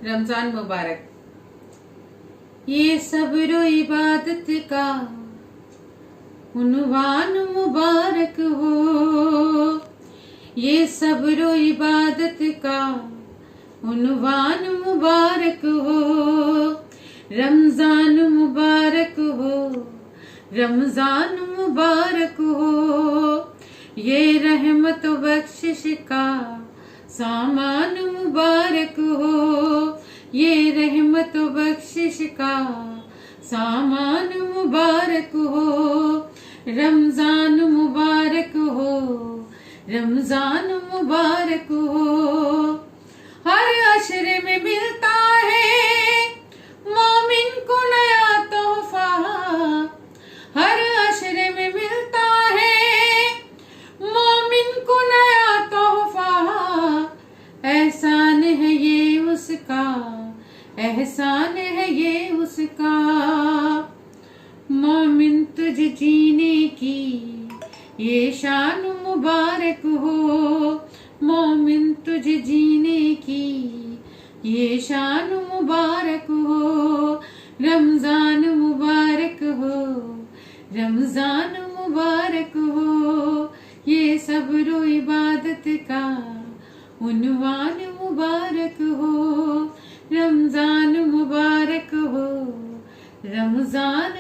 रमजान मुबारक। ये सब्र इबादत का उन्वान मुबारक हो, ये सब्र इबादत का उन्वान मुबारक हो। रमजान मुबारक हो, रमजान मुबारक हो। ये रहमत बख्शिश का सामान मुबारक हो, ये रहमत बख्शिश का सामान मुबारक हो। रमजान मुबारक हो, रमजान मुबारक हो। हर अशरे में मिलता है मोमिन को नया तोहफा, हर अशरे में मिलता है मोमिन को नया तोहफा। एहसान है ये उसका, एहसान है ये उसका। मोमिन तुझ जीने की ये शान मुबारक हो, मोमिन तुझ जीने की ये शान मुबारक हो। रमजान मुबारक हो, रमजान मुबारक हो। ये सब्र इबादत का उन्वान मुबारक हो। रमजान मुबारक हो, रमजान